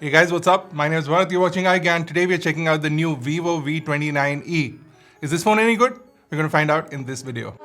Hey guys, what's up? My name is Bharat, you're watching iGyaan. Today we are checking out the new Vivo V29e. Is this phone any good? We're going to find out in this video.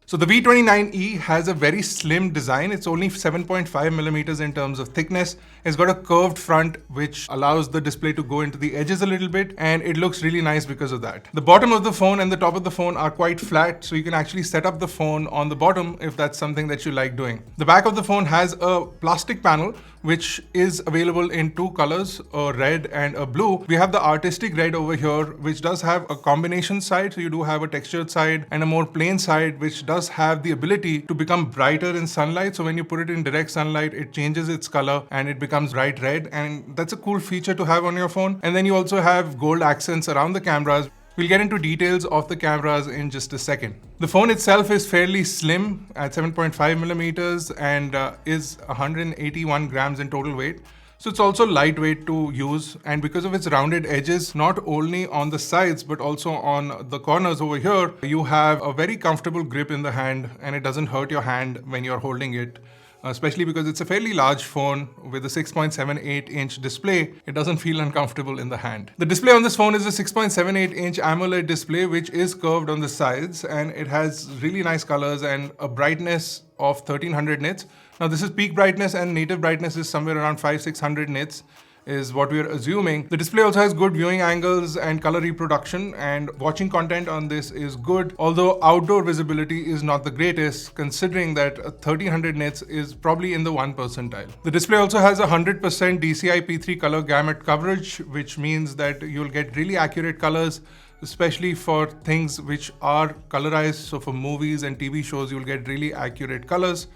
So the V29e has a very slim design. It's only 7.5 millimeters in terms of thickness. It's got a curved front which allows the display to go into the edges a little bit, and it looks really nice because of that. The bottom of the phone and the top of the phone are quite flat, so you can actually set up the phone on the bottom if that's something that you like doing. The back of the phone has a plastic panel which is available in two colors, a red and a blue. We have the artistic red over here, which does have a combination side, so you do have a textured side and a more plain side, which does have the ability to become brighter in sunlight. So when you put it in direct sunlight, it changes its color and it becomes bright red, and that's a cool feature to have on your phone. And then you also have gold accents around the cameras. We'll get into details of the cameras in just a second. The phone itself is fairly slim at 7.5 millimeters and is 181 grams in total weight. So it's also lightweight to use, and because of its rounded edges, not only on the sides but also on the corners over here, you have a very comfortable grip in the hand and it doesn't hurt your hand when you're holding it. Especially because it's a fairly large phone with a 6.78-inch display, it doesn't feel uncomfortable in the hand. The display on this phone is a 6.78-inch AMOLED display which is curved on the sides, and it has really nice colors and a brightness of 1300 nits. Now this is peak brightness, and native brightness is somewhere around 500-600 nits is what we are assuming. The display also has good viewing angles and color reproduction, and watching content on this is good, although outdoor visibility is not the greatest, considering that 1300 nits is probably in the 1 percentile. The display also has 100% DCI P3 color gamut coverage, which means that you'll get really accurate colors, especially for things which are colorized. So for movies and TV shows, you'll get really accurate colors,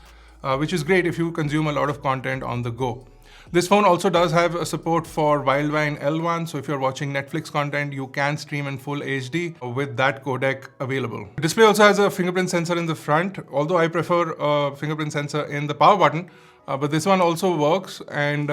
which is great if you consume a lot of content on the go. This phone also does have a support for Wildvine L1, so if you're watching Netflix content, you can stream in full HD with that codec available. The display also has a fingerprint sensor in the front, although I prefer a fingerprint sensor in the power button, but this one also works, and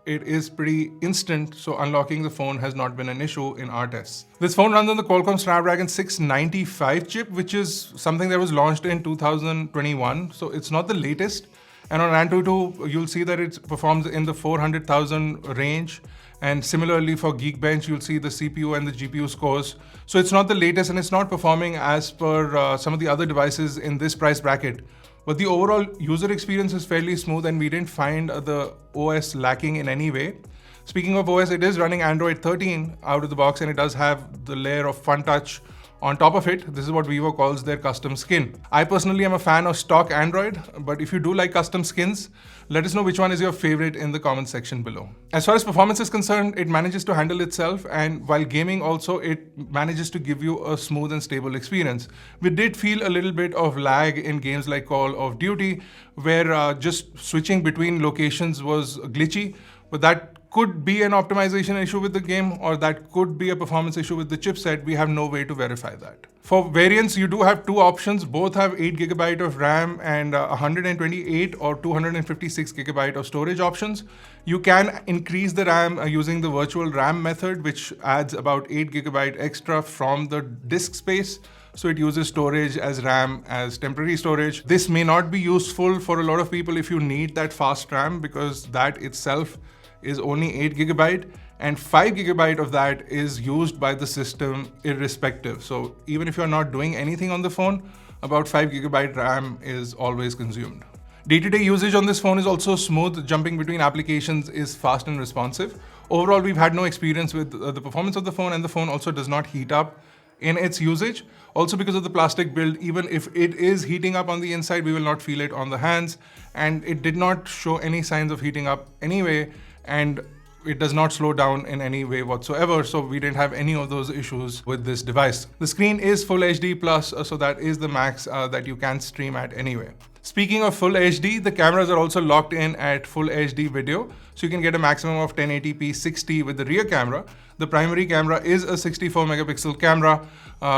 it is pretty instant, so unlocking the phone has not been an issue in our tests. This phone runs on the Qualcomm Snapdragon 695 chip, which is something that was launched in 2021, so it's not the latest. And on Antutu, you'll see that it performs in the 400,000 range. And similarly for Geekbench, you'll see the CPU and the GPU scores. So it's not the latest, and it's not performing as per some of the other devices in this price bracket. But the overall user experience is fairly smooth, and we didn't find the OS lacking in any way. Speaking of OS, it is running Android 13 out of the box, and it does have the layer of FunTouch on top of it. This is what Vivo calls their custom skin. I personally am a fan of stock Android, but if you do like custom skins, let us know which one is your favorite in the comment section below. As far as performance is concerned, it manages to handle itself, and while gaming also, it manages to give you a smooth and stable experience. We did feel a little bit of lag in games like Call of Duty, where just switching between locations was glitchy, but that could be an optimization issue with the game, or that could be a performance issue with the chipset. We have no way to verify that. For variants, you do have two options. Both have 8GB of RAM and 128 or 256GB of storage options. You can increase the RAM using the virtual RAM method, which adds about 8GB extra from the disk space. So it uses storage as RAM as temporary storage. This may not be useful for a lot of people if you need that fast RAM, because that itself is only 8GB, and 5GB of that is used by the system irrespective. So even if you're not doing anything on the phone, about 5GB RAM is always consumed. Day-to-day usage on this phone is also smooth. Jumping between applications is fast and responsive. Overall, we've had no experience with the performance of the phone, and the phone also does not heat up in its usage. Also, because of the plastic build, even if it is heating up on the inside, we will not feel it on the hands, and it did not show any signs of heating up anyway, and it does not slow down in any way whatsoever, so we didn't have any of those issues with this device. The screen is Full HD Plus, so that is the max that you can stream at anyway. Speaking of Full HD, the cameras are also locked in at Full HD video, so you can get a maximum of 1080p 60 with the rear camera. The primary camera is a 64 megapixel camera,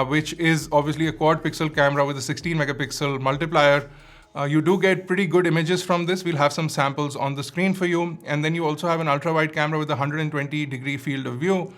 which is obviously a quad pixel camera with a 16 megapixel multiplier. You do get pretty good images from this. We'll have some samples on the screen for you. And then you also have an ultra wide camera with a 120-degree field of view,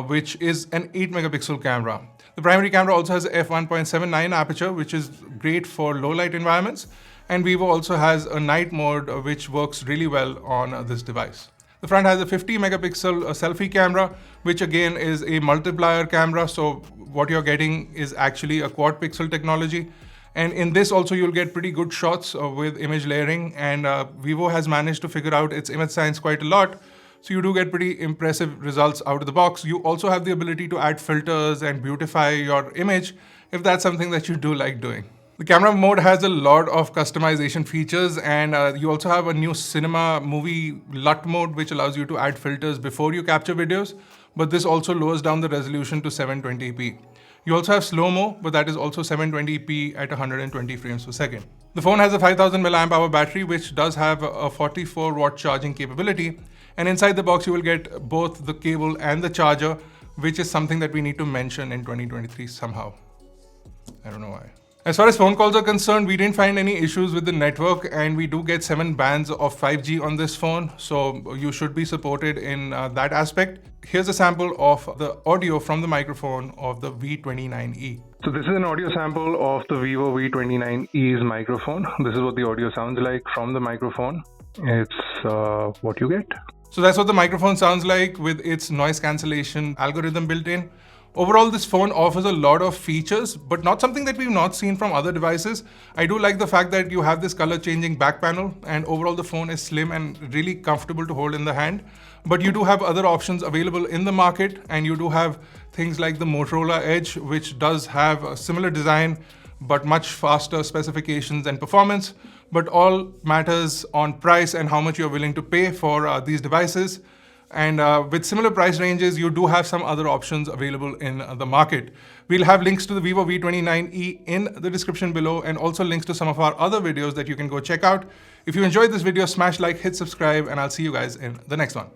which is an 8 megapixel camera. The primary camera also has a f1.79 aperture, which is great for low light environments. And Vivo also has a night mode, which works really well on this device. The front has a 50 megapixel selfie camera, which again is a multiplier camera. So what you're getting is actually a quad pixel technology. And in this also you'll get pretty good shots with image layering, and Vivo has managed to figure out its image science quite a lot. So you do get pretty impressive results out of the box. You also have the ability to add filters and beautify your image if that's something that you do like doing. The camera mode has a lot of customization features, and you also have a new cinema movie LUT mode, which allows you to add filters before you capture videos, but this also lowers down the resolution to 720p. You also have slow-mo, but that is also 720p at 120 frames per second. The phone has a 5000 mAh battery, which does have a 44 watt charging capability, and inside the box you will get both the cable and the charger, which is something that we need to mention in 2023 somehow. I don't know why. As far as phone calls are concerned, we didn't find any issues with the network, and we do get 7 bands of 5G on this phone, so you should be supported in that aspect. Here's a sample of the audio from the microphone of the V29e. So this is an audio sample of the Vivo V29e's microphone. This is what the audio sounds like from the microphone. It's what you get. So that's what the microphone sounds like with its noise cancellation algorithm built in. Overall, this phone offers a lot of features, but not something that we've not seen from other devices. I do like the fact that you have this color changing back panel, and overall the phone is slim and really comfortable to hold in the hand. But you do have other options available in the market, and you do have things like the Motorola Edge, which does have a similar design, but much faster specifications and performance. But all matters on price and how much you're willing to pay for these devices. And with similar price ranges, you do have some other options available in the market. We'll have links to the Vivo V29e in the description below, and also links to some of our other videos that you can go check out. If you enjoyed this video, smash like, hit subscribe, and I'll see you guys in the next one.